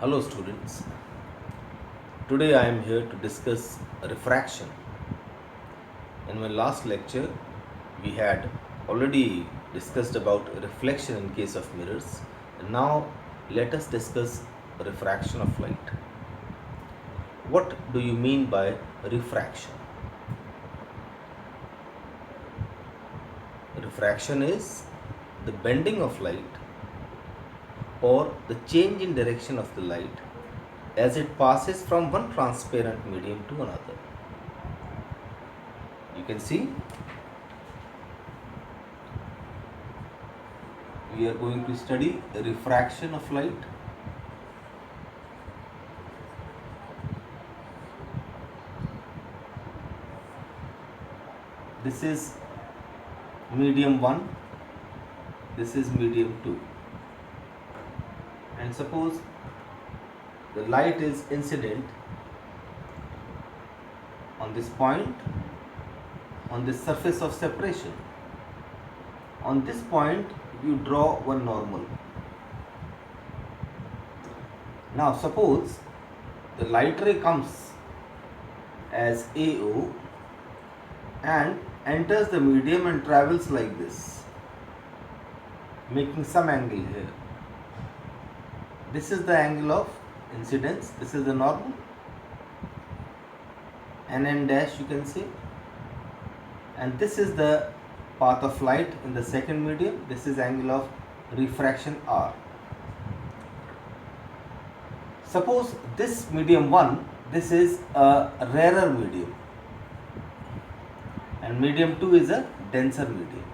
Hello students, today I am here to discuss refraction. In my last lecture, we had already discussed about reflection in case of mirrors, and now let us discuss refraction of light. What do you mean by refraction? Refraction is the bending of light or the change in direction of the light as it passes from one transparent medium to another. You can see we are going to study refraction of light. This is medium 1, this is medium 2, and suppose the light is incident on this point, on this surface of separation. On this point you draw one normal. Now suppose the light ray comes as AO and enters the medium and travels like this, making some angle here. This is the angle of incidence, this is the normal, and n dash you can say, and this is the path of light in the second medium. This is angle of refraction R. Suppose this medium 1, this is a rarer medium, and medium 2 is a denser medium.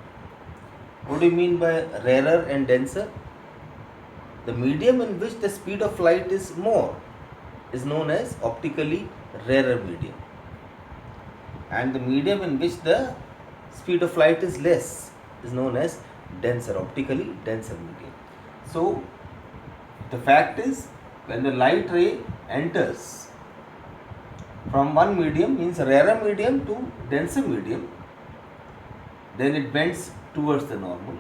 What do you mean by rarer and denser? The medium in which the speed of light is more is known as optically rarer medium, and the medium in which the speed of light is less is known as denser, optically denser medium. So the fact is, when the light ray enters from one medium, means rarer medium to denser medium, then it bends towards the normal.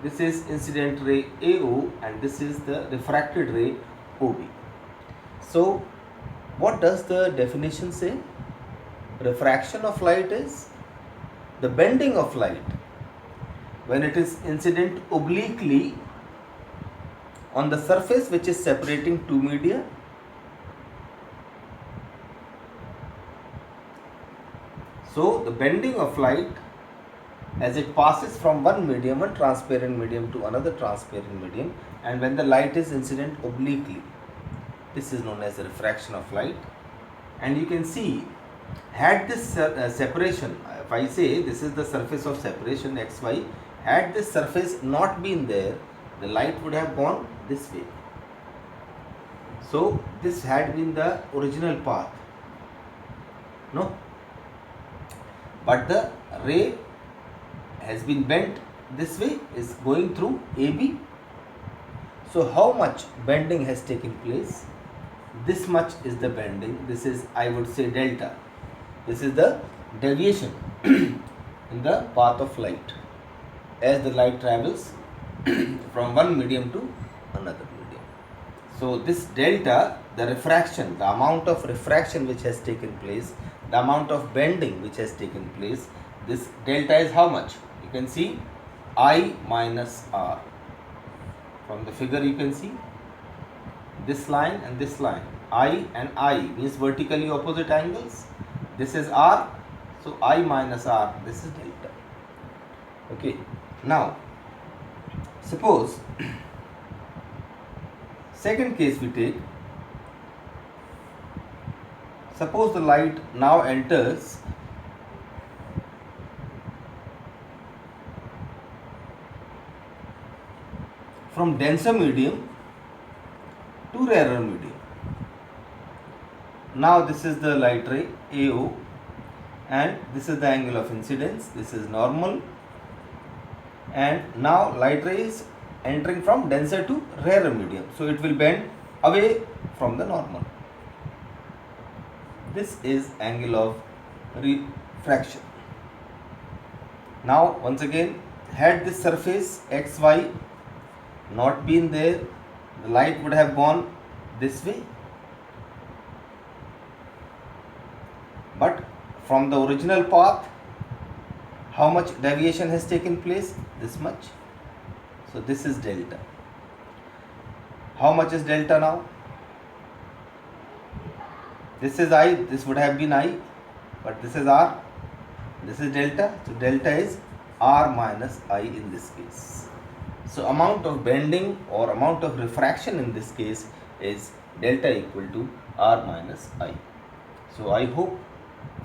This is incident ray AO and this is the refracted ray OB. So what does the definition say? Refraction of light is the bending of light when it is incident obliquely on the surface which is separating two media. So the bending of light as it passes from one medium, one transparent medium, to another transparent medium, and when the light is incident obliquely, this is known as the refraction of light. And you can see, had this separation, if I say this is the surface of separation xy, had this surface not been there, the light would have gone this way. So this had been the original path, no? But the ray has been bent this way, is going through AB. So how much bending has taken place? This much is the bending. This is, I would say, delta. This is the deviation in the path of light as the light travels from one medium to another medium. So this delta, the refraction, the amount of refraction which has taken place, the amount of bending which has taken place, this delta is how much? You can see I minus R. From the figure you can see this line and this line. I and I means vertically opposite angles. This is R, so I minus R, this is delta. Okay, now suppose second case we take. Suppose the light now enters from denser medium to rarer medium. Now this is the light ray AO and this is the angle of incidence, this is normal, and now light ray is entering from denser to rarer medium, so it will bend away from the normal. This is angle of refraction. Now once again, had this surface xy not been there, the light would have gone this way, but from the original path, how much deviation has taken place? This much. So this is delta. How much is delta now? This is I, this would have been I, but this is R, this is delta. So delta is R minus I in this case. So amount of bending or amount of refraction in this case is delta equal to R minus I. So I hope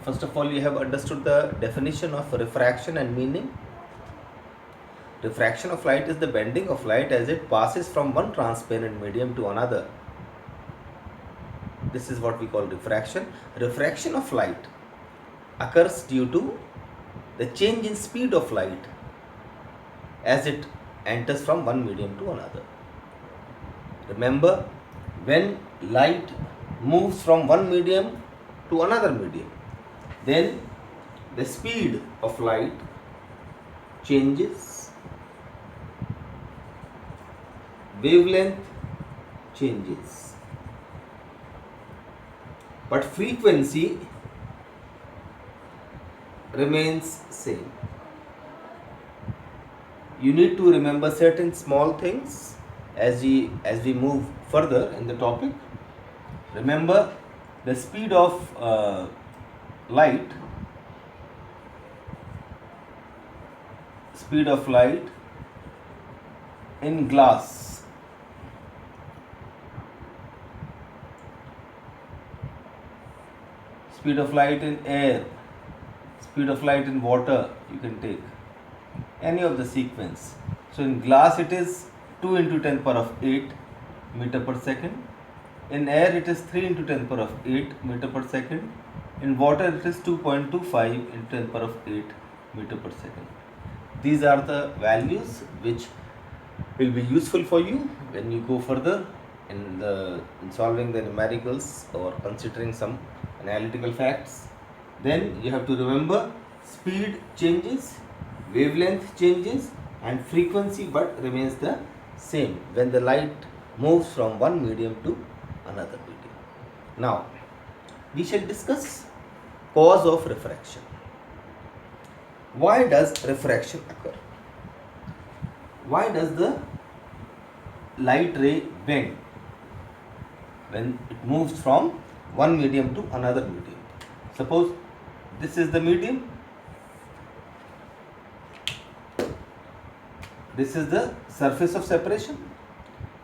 first of all you have understood the definition of refraction and meaning. Refraction of light is the bending of light as it passes from one transparent medium to another. This is what we call refraction. Refraction of light occurs due to the change in speed of light as it enters from one medium to another. Remember, when light moves from one medium to another medium, then the speed of light changes, wavelength changes, but frequency remains same. You need to remember certain small things as we move further in the topic. Remember, the speed of light in glass, speed of light in air, speed of light in water, you can take any of the sequence. So in glass it is 2 into 10 power of 8 meter per second. In air it is 3 into 10 power of 8 meter per second. In water it is 2.25 into 10 power of 8 meter per second. These are the values which will be useful for you when you go further in solving the numericals or considering some analytical facts. Then you have to remember, speed changes, wavelength changes, and frequency but remains the same when the light moves from one medium to another medium. Now we shall discuss cause of refraction. Why does refraction occur? Why does the light ray bend when it moves from one medium to another medium? Suppose this is the medium, this is the surface of separation,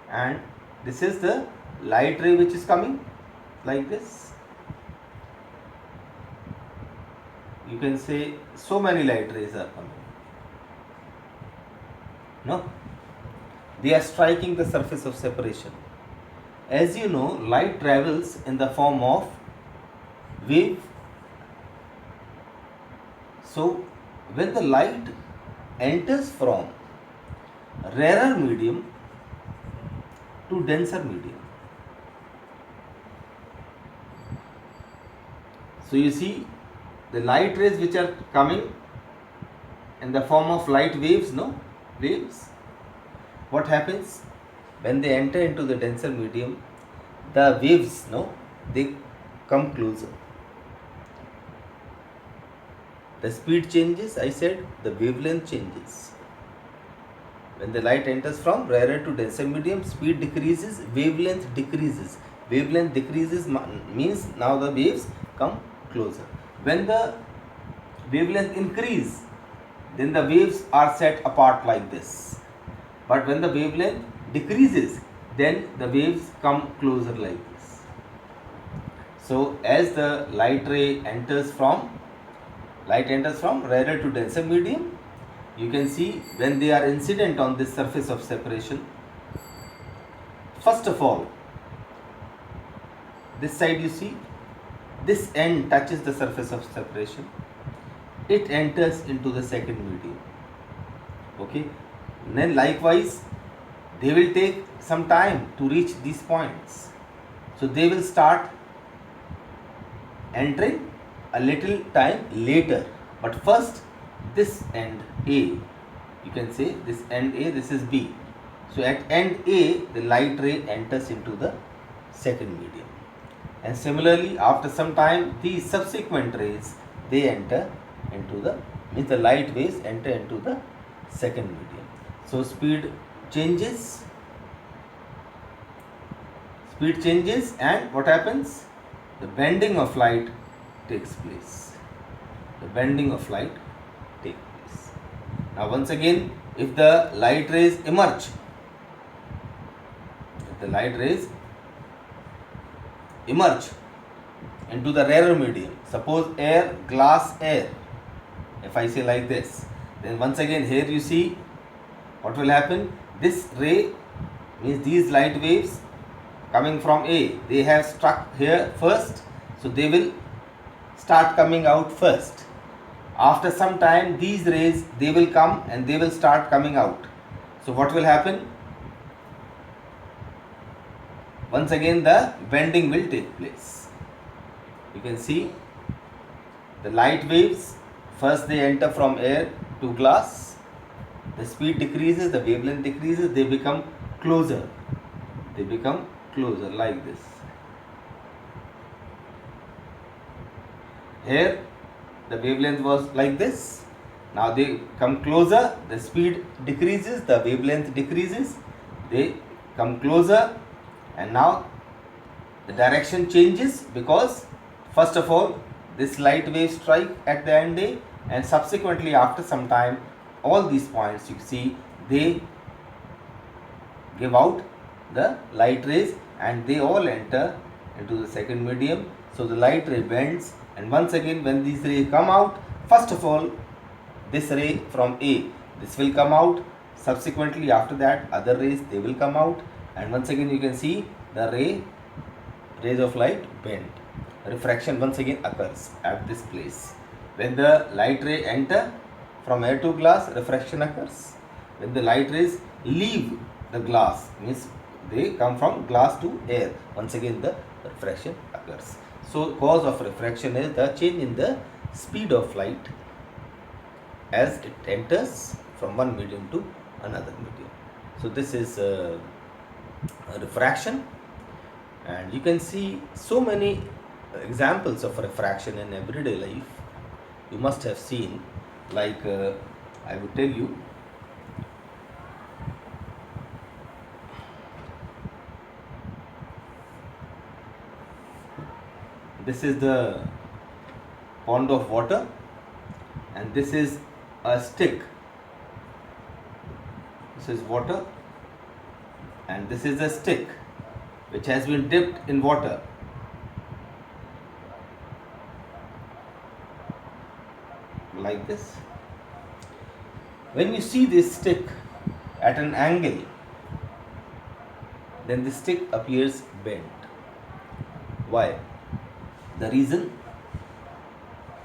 and this is the light ray which is coming like this. You can say so many light rays are coming. No, they are striking the surface of separation. As you know, light travels in the form of wave. So when the light enters from rarer medium to denser medium, so you see the light rays which are coming in the form of light waves, waves. What happens when they enter into the denser medium? The waves, they come closer. The speed changes, I said, the wavelength changes. When the light enters from rarer to denser medium, speed decreases, wavelength decreases. Wavelength decreases means now the waves come closer. When the wavelength increase, then the waves are set apart like this. But when the wavelength decreases, then the waves come closer like this. So as the light enters from rarer to denser medium, you can see when they are incident on this surface of separation, first of all, this side you see, this end touches the surface of separation, it enters into the second medium. Okay, and then likewise they will take some time to reach these points, so they will start entering a little time later. But first, this end A, you can say this end A, this is B. So at end A, the light ray enters into the second medium. And similarly, after some time, these subsequent rays, they enter into the, means the light waves enter into the second medium. So speed changes, and what happens? The bending of light takes place. The bending of light takes place. Now once again, if the light rays emerge, into the rarer medium, suppose air, glass, air, if I say like this, then once again here you see what will happen. This ray, means these light waves coming from A, they have struck here first, so they will start coming out first. After some time, these rays, they will come and they will start coming out. So what will happen? Once again the bending will take place. You can see the light waves, first they enter from air to glass, the speed decreases, the wavelength decreases, they become closer. Like this. Here the wavelength was like this. Now they come closer, the speed decreases, the wavelength decreases, they come closer, and now the direction changes, because first of all this light wave strike at the end A, and subsequently after some time all these points you see they give out the light rays and they all enter into the second medium. So the light ray bends, and once again when these rays come out, first of all this ray from A, this will come out, subsequently after that other rays they will come out, and once again you can see the rays of light bend. Refraction once again occurs at this place. When the light ray enter from air to glass, refraction occurs. When the light rays leave the glass, means they come from glass to air, once again the refraction occurs. So cause of refraction is the change in the speed of light as it enters from one medium to another medium. So this is a refraction, and you can see so many examples of refraction in everyday life. You must have seen, like I would tell you, this is the pond of water, and this is a stick. This is water, and this is a stick which has been dipped in water. Like this. When you see this stick at an angle, then the stick appears bent. Why? The reason,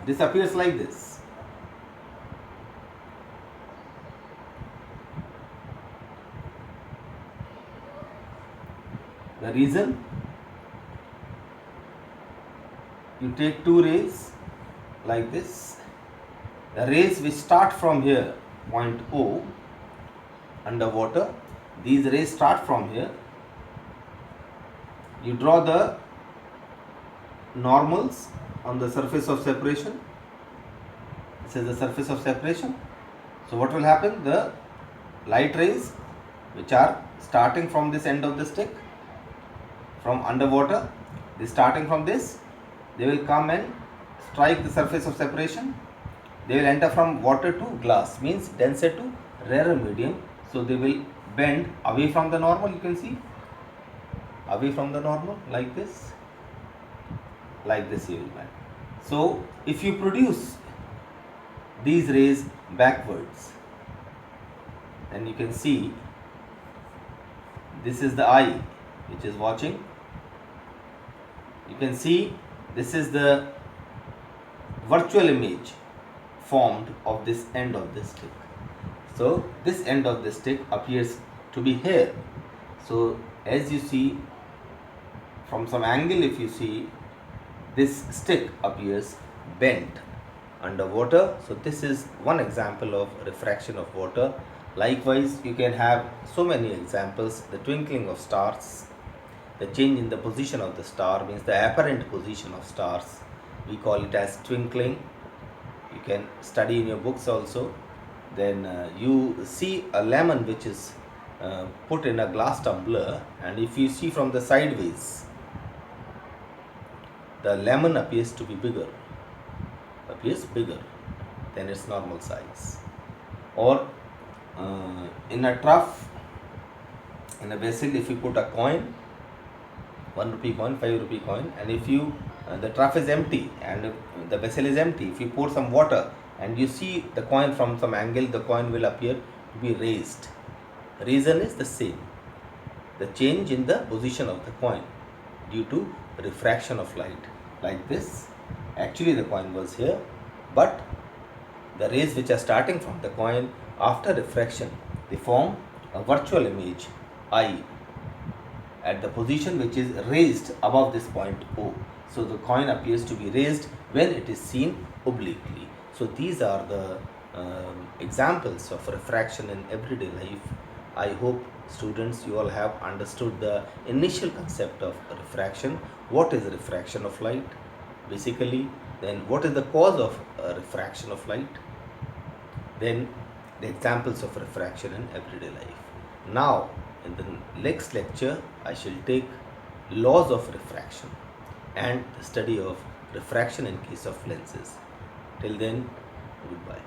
this appears like this. The reason, you take two rays like this. The rays which start from here, point O, underwater, these rays start from here. You draw the normals on the surface of separation. This is the surface of separation. So what will happen? The light rays which are starting from this end of the stick, from underwater, they starting from this, they will come and strike the surface of separation. They will enter from water to glass, means denser to rarer medium. So they will bend away from the normal, you can see, away from the normal, like this. Like this you will bend. So if you produce these rays backwards, then you can see this is the eye which is watching. You can see this is the virtual image formed of this end of the stick. So this end of the stick appears to be here. So as you see from some angle, if you see, this stick appears bent underwater. So this is one example of refraction of water. Likewise, you can have so many examples. The twinkling of stars, the change in the position of the star means the apparent position of stars. We call it as twinkling. You can study in your books also. Then you see a lemon which is put in a glass tumbler, and if you see from the sideways, the lemon appears bigger than its normal size. Or in a trough, in a vessel, if you put a coin, 1 rupee coin, 5 rupee coin, and if you the trough is empty and the vessel is empty, if you pour some water and you see the coin from some angle, the coin will appear to be raised. Reason is the same, the change in the position of the coin due to refraction of light. Like this, actually the coin was here, but the rays which are starting from the coin, after refraction, they form a virtual image I at the position which is raised above this point O. So the coin appears to be raised when it is seen obliquely. So these are the examples of refraction in everyday life. I hope students, you all have understood the initial concept of refraction. What is refraction of light basically? Then what is the cause of refraction of light? Then the examples of refraction in everyday life. Now in the next lecture I shall take laws of refraction and the study of refraction in case of lenses. Till then, goodbye.